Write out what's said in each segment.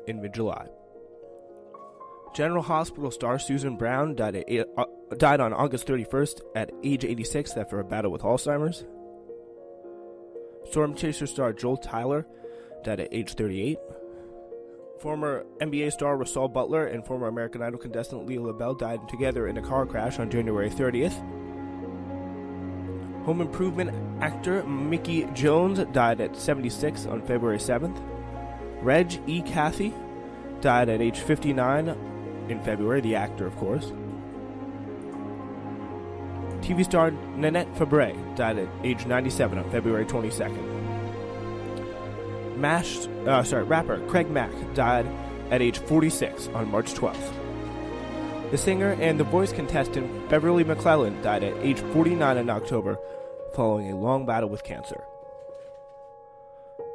in mid-July. General Hospital star Susan Brown died on August 31st at age 86 after a battle with Alzheimer's. Storm Chaser star Joel Tyler died at age 38. Former NBA star Russell Butler and former American Idol contestant Leah LaBelle died together in a car crash on January 30th. Home Improvement actor Mickey Jones died at 76 on February 7th. Reg E. Cathy died at age 59 in February, the actor, of course. TV star Nanette Fabre died at age 97 on February 22nd. Rapper Craig Mack died at age 46 on March 12th. The singer and The Voice contestant Beverly McClellan died at age 49 in October following a long battle with cancer.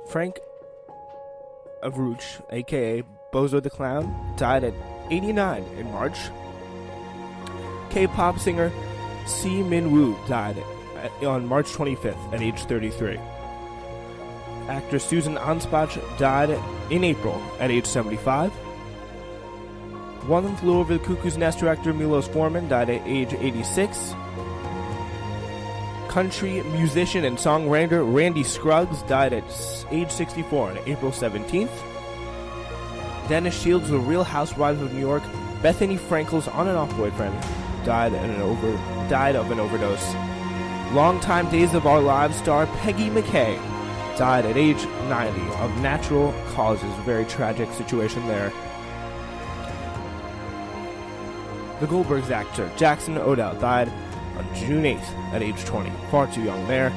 Frank Avruch, aka Bozo the Clown, died at 89 in March. K-pop singer Si Min Woo died on March 25th at age 33. Actress Susan Anspach died in April at age 75. One Flew Over the Cuckoo's Nest director Milos Forman died at age 86. Country musician and songwriter Randy Scruggs died at age 64 on April 17th. Dennis Shields, the Real Housewives of New York, Bethany Frankel's on and off boyfriend, died of an overdose. Longtime Days of Our Lives star Peggy McKay died at age 90 of natural causes. Very tragic situation there. The Goldbergs actor Jackson Odell died on June 8th at age 20. Far too young there.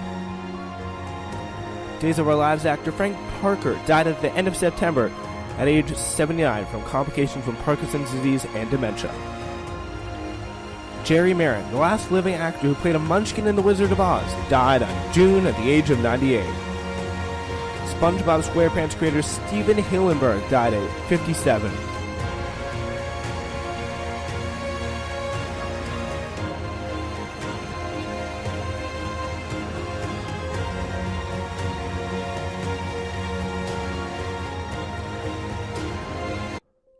Days of Our Lives actor Frank Parker died at the end of September at age 79 from complications from Parkinson's disease and dementia. Jerry Marin, the last living actor who played a Munchkin in The Wizard of Oz, died on June at the age of 98. SpongeBob SquarePants creator Steven Hillenburg died at 57.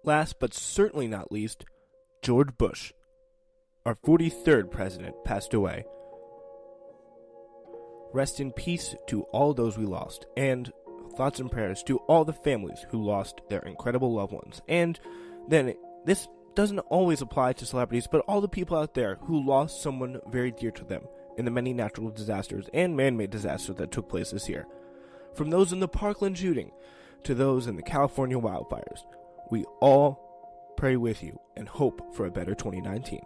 Last but certainly not least, George Bush, our 43rd president, passed away. Rest in peace to all those we lost, and thoughts and prayers to all the families who lost their incredible loved ones. And then, this doesn't always apply to celebrities, but all the people out there who lost someone very dear to them in the many natural disasters and man-made disasters that took place this year. From those in the Parkland shooting to those in the California wildfires, we all pray with you and hope for a better 2019.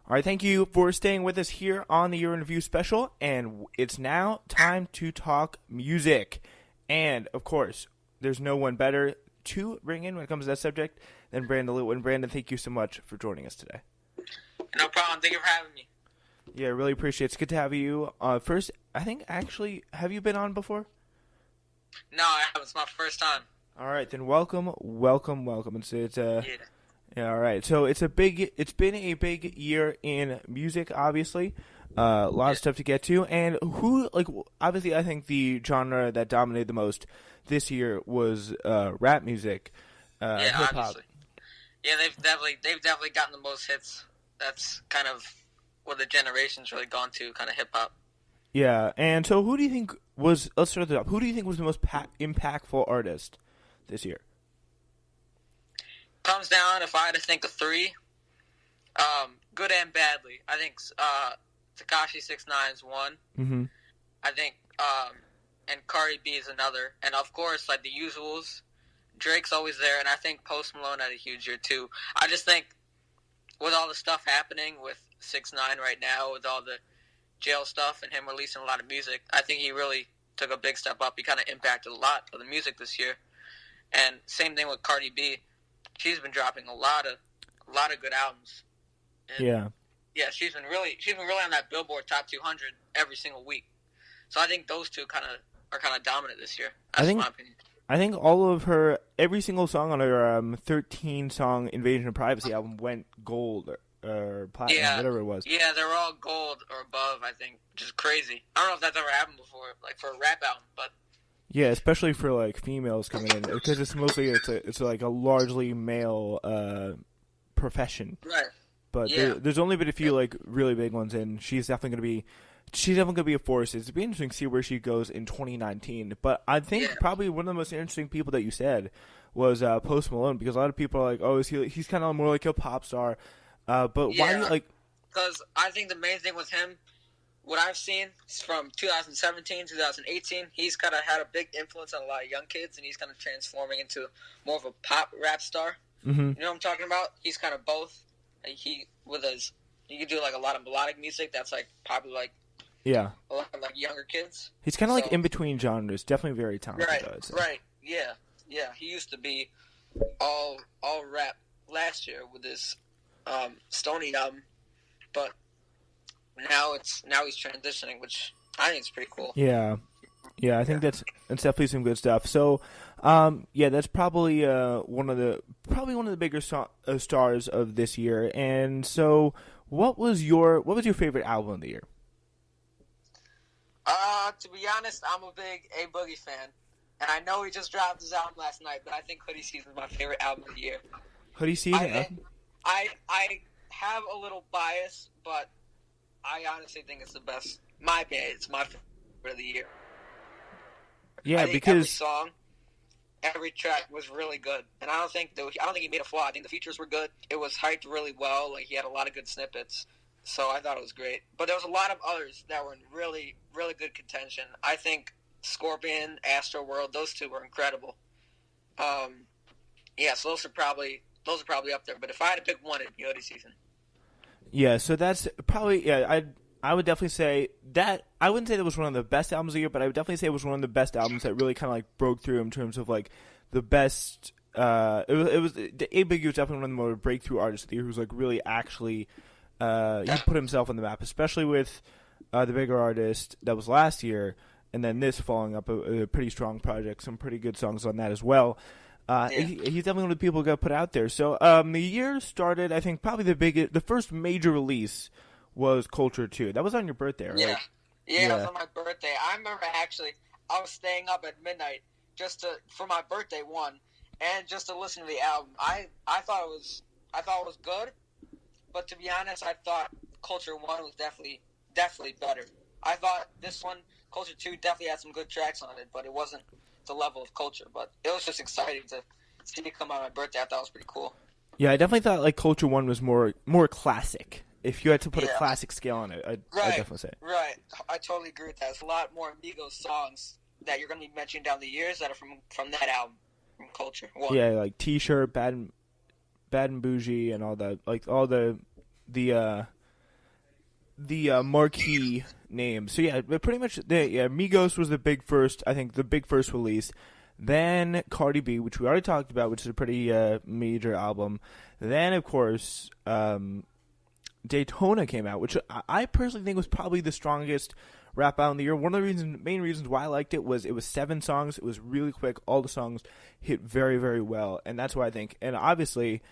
All right, thank you for staying with us here on the Year in Review special, and it's now time to talk music. And, of course, there's no one better to bring in when it comes to that subject than Brandon Litwin. Brandon, thank you so much for joining us today. No problem. Thank you for having me. Yeah, I really appreciate it. It's good to have you. First, I think, actually, have you been on before? No, I haven't. It's my first time. All right, then welcome. Yeah, all right. So it's been a big year in music, obviously. A lot of stuff to get to, and obviously, I think the genre that dominated the most this year was rap music, hip hop. Obviously. Yeah, they've definitely gotten the most hits. That's kind of what the generation's really gone to, kind of hip hop. Yeah, and so who do you think was? Let's start it up. Who do you think was the most impactful artist this year? Comes down, if I had to think of three, good and badly. I think Tekashi 6ix9ine is one. Mm-hmm. I think, and Cardi B is another. And of course, like the usuals, Drake's always there, and I think Post Malone had a huge year too. I just think with all the stuff happening with 6ix9ine right now, with all the jail stuff and him releasing a lot of music, I think he really took a big step up. He kind of impacted a lot of the music this year. And same thing with Cardi B. She's been dropping a lot of good albums. And yeah, she's been really on that Billboard Top 200 every single week. So I think those two are kind of dominant this year. That's my opinion. I think every single song on her 13-song Invasion of Privacy album went gold or platinum, whatever it was. Yeah, they were all gold or above, I think, which is crazy. I don't know if that's ever happened before, like for a rap album, but Yeah, especially for like females coming in, because it's like a largely male profession. Right. But Yeah. there's only been a few like really big ones, and she's definitely gonna be a force. It's be interesting to see where she goes in 2019. But I think probably one of the most interesting people that you said was Post Malone, because a lot of people are like, oh, he's kind of more like a pop star. But why do you like? Because I think the main thing with him, what I've seen is from 2017, 2018, he's kind of had a big influence on a lot of young kids, and he's kind of transforming into more of a pop rap star. Mm-hmm. You know what I'm talking about? He's kind of both. He can do like a lot of melodic music that's like probably like a lot of like younger kids. He's kind of like in between genres. Definitely very talented. Right. Yeah. He used to be all rap last year with his Stoney album, but now he's transitioning, which I think is pretty cool. Yeah, I think that's definitely some good stuff. So, that's probably one of the bigger stars of this year. And so, what was your favorite album of the year? To be honest, I'm a big A Boogie fan, and I know he just dropped his album last night, but I think Hoodie Season is my favorite album of the year. Hoodie Season. I have a little bias, but I honestly think it's the best. My opinion, it's my favorite of the year. Yeah, because every song, every track was really good, and I don't think he made a flaw. I think the features were good. It was hyped really well. Like, he had a lot of good snippets, so I thought it was great. But there was a lot of others that were in really, really good contention. I think Scorpion, Astro World, those two were incredible. So those are probably up there. But if I had to pick one, it'd be Hoodie Season. Yeah, so that's probably I would definitely say that I wouldn't say that was one of the best albums of the year, but I would definitely say it was one of the best albums that really kind of like broke through in terms of like the best. It was A Boogie was definitely one of the more breakthrough artists of the year, who's like really actually he put himself on the map, especially with the bigger artist that was last year, and then this following up a pretty strong project, some pretty good songs on that as well. He's definitely one of the people who got put out there. So the year started, I think, probably the first major release was Culture 2. That was on your birthday, right? Yeah, it was on my birthday. I remember actually, I was staying up at midnight for my birthday and just to listen to the album. I thought it was good, but to be honest, I thought Culture 1 was definitely better. I thought this one, Culture 2, definitely had some good tracks on it, but it wasn't the level of Culture. But it was just exciting to see it come out on my birthday. I thought it was pretty cool. Yeah, I definitely thought like Culture 1 was more classic. If you had to put a classic scale on it, I'd definitely say it. Right. I totally agree with that. There's a lot more Migos songs that you're going to be mentioning down the years that are from that album, from Culture 1. Yeah, like T-Shirt, Bad and Bougie, and all that, like all the marquee names. So yeah, but pretty much Migos was the big first release. Then Cardi B, which we already talked about, which is a pretty major album. Then of course Daytona came out, which I personally think was probably the strongest rap album of the year. One of the main reasons why I liked it was 7 songs. It was really quick. All the songs hit very, very well, and that's why I think. And obviously,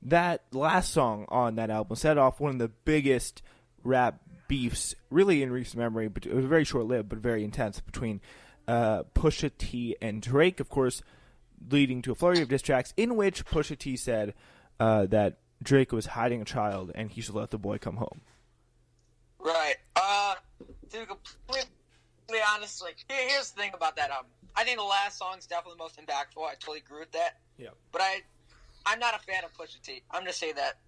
that last song on that album set off one of the biggest rap beefs, really in recent memory. But it was very short-lived, but very intense, between Pusha T and Drake, of course, leading to a flurry of diss tracks in which Pusha T said that Drake was hiding a child and he should let the boy come home. Right. To completely honestly, here's the thing about that album. I think the last song's definitely the most impactful. I totally agree with that. Yeah. But I'm not a fan of Pusha T. I'm going to say that.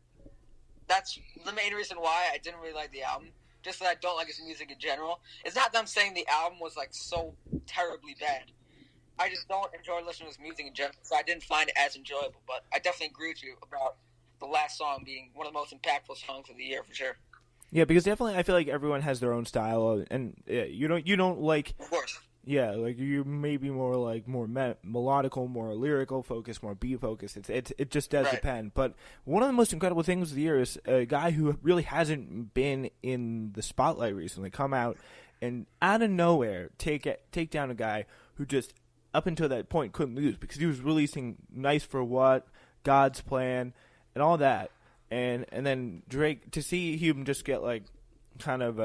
That's the main reason why I didn't really like the album. Just that I don't like his music in general. It's not that I'm saying the album was like so terribly bad. I just don't enjoy listening to his music in general, so I didn't find it as enjoyable. But I definitely agree with you about the last song being one of the most impactful songs of the year for sure. Yeah, because definitely I feel like everyone has their own style, and you don't like. Of course. Yeah, like you may be more like more melodical, more lyrical focused, more beat focused. It just does depend. But one of the most incredible things of the year is a guy who really hasn't been in the spotlight recently come out and out of nowhere take down a guy who just up until that point couldn't lose, because he was releasing Nice for What, God's Plan, and all that. And then Drake, to see him just get like kind of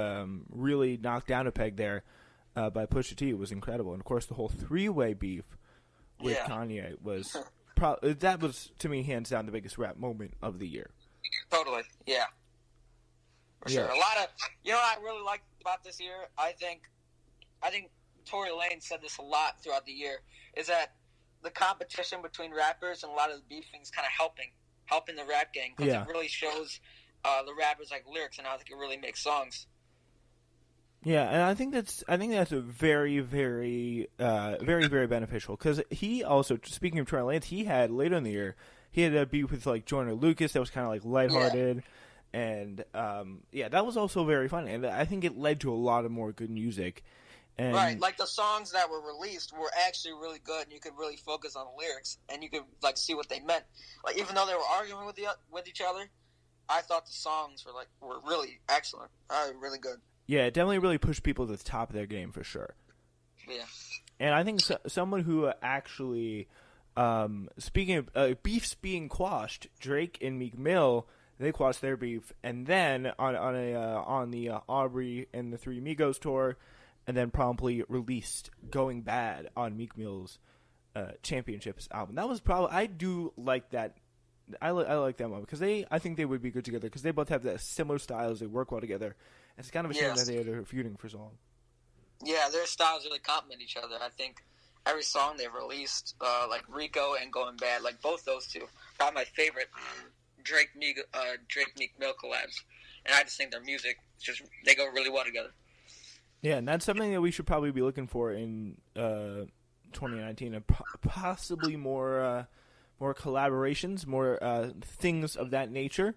really knocked down a peg there, by Pusha T was incredible, and of course the whole three-way beef with Kanye was that was to me hands down the biggest rap moment of the year. Totally, yeah, for sure. A lot of what I really liked about this year, I think Tory Lanez said this a lot throughout the year, is that the competition between rappers and a lot of the beefing is kind of helping the rap game, because it really shows the rappers like lyrics and how they can really make songs. Yeah, and I think that's a very, very, very beneficial, because he also, speaking of Tory Lanez, he had later in the year he had a beef with like Joyner Lucas that was kind of like lighthearted, and that was also very fun, and I think it led to a lot of more good music. And right, like the songs that were released were actually really good, and you could really focus on the lyrics, and you could like see what they meant. Like even though they were arguing with each other, I thought the songs were really excellent, really good. Yeah, it definitely really pushed people to the top of their game for sure. Yeah, and I think someone who actually, speaking of beefs being quashed, Drake and Meek Mill, they quashed their beef, and then on the Aubrey and the Three Migos tour. And then promptly released "Going Bad" on Meek Mill's Championships album. That was probably, I do like that. I like that one because I think they would be good together because they both have that similar styles. They work well together. It's kind of a shame that they're feuding for so long. Yeah, their styles really complement each other. I think every song they've released, like Rico and "Going Bad," like both those two, probably my favorite Drake Meek Mill collabs. And I just think their music they go really well together. Yeah, and that's something that we should probably be looking for in 2019, and possibly more collaborations, more things of that nature.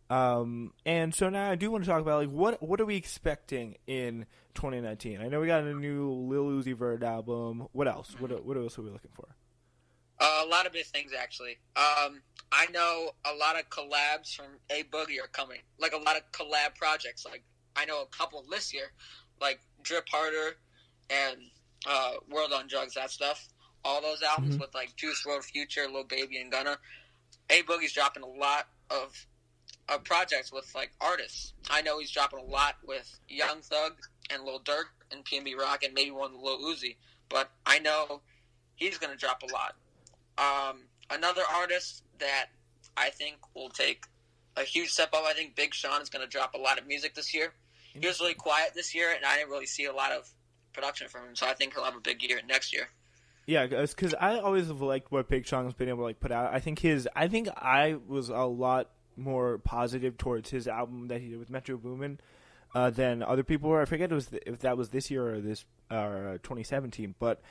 And so now I do want to talk about what are we expecting in 2019? I know we got a new Lil Uzi Vert album. What else? What else are we looking for? A lot of big things actually. I know a lot of collabs from A Boogie are coming. Like a lot of collab projects. Like I know a couple this year. Like Drip Harder and World on Drugs, that stuff. All those albums with like Juice WRLD, Future, Lil Baby, and Gunna. A Boogie's dropping a lot of projects with like artists. I know he's dropping a lot with Young Thug and Lil Durk and PNB Rock and maybe one with Lil Uzi. But I know he's going to drop a lot. Another artist that I think will take a huge step up, I think Big Sean is going to drop a lot of music this year. He was really quiet this year, and I didn't really see a lot of production from him, so I think he'll have a big year next year. Yeah, because I always have liked what Big Sean's been able to put out. I think I was a lot more positive towards his album that he did with Metro Boomin than other people were. I forget if that was this year or 2017, but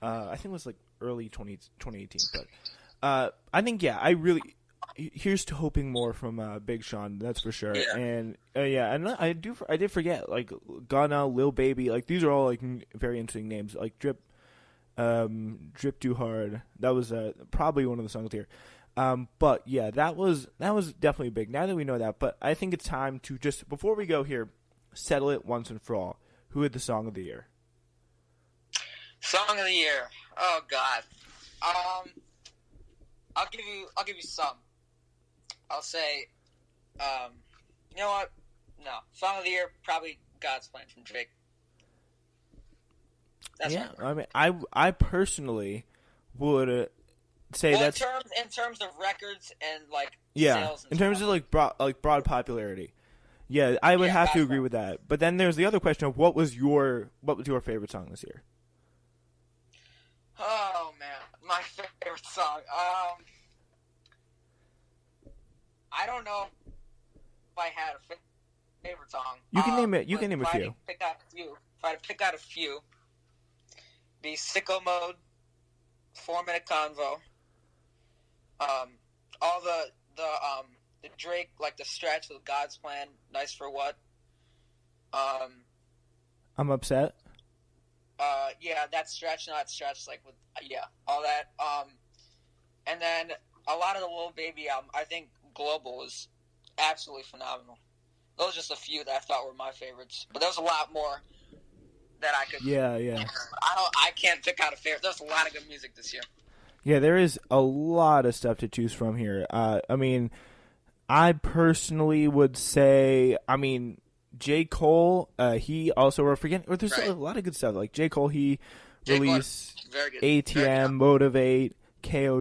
I think it was like early 2018. But I think here's to hoping more from Big Sean, that's for sure. Yeah. And and I did forget like Gunna, Lil Baby, like these are all like very interesting names. Like Drip Too Hard. That was probably one of the songs here. But yeah, that was definitely big. Now that we know that, but I think it's time to just before we go here, settle it once and for all. Who had the song of the year? Song of the year. Oh God. I'll give you some. I'll say, you know what? No. Song of the year, probably God's Plan from Drake. That's I mean, I personally would say that's in terms of records and like sales and in terms of like broad popularity. Yeah, I would have to agree with that. But then there's the other question of what was your favorite song this year? Oh man, my favorite song. I don't know if I had a favorite song. You can name it. You can name a few. If I had to pick out a few, be Sicko Mode, 4-Minute Convo, all the Drake, like the stretch with God's Plan, Nice for What. I'm upset. Yeah, that stretch, not stretch, like with all that. And then a lot of the Lil Baby album. I think Global was absolutely phenomenal. Those are just a few that I thought were my favorites, but there's a lot more that I could. Yeah. I can't pick out a favorite. There's a lot of good music this year. Yeah, there is a lot of stuff to choose from here. I mean, I personally would say, J. Cole, he also, we're forgetting, or there's Right. a lot of good stuff. Like J. Cole, he J. Cole, released very good. Very good ATM, album. Motivate, KO